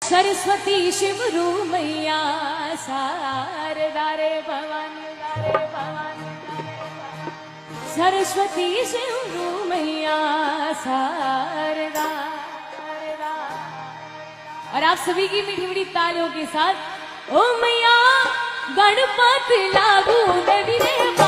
सरस्वती शिवरू मैया शारदा रे भवानी सरस्वती शिवरू मैया शारदा। और आप सभी की मीठी मीठी तालियों के साथ ओ मैया गणपत लागू देवी रे।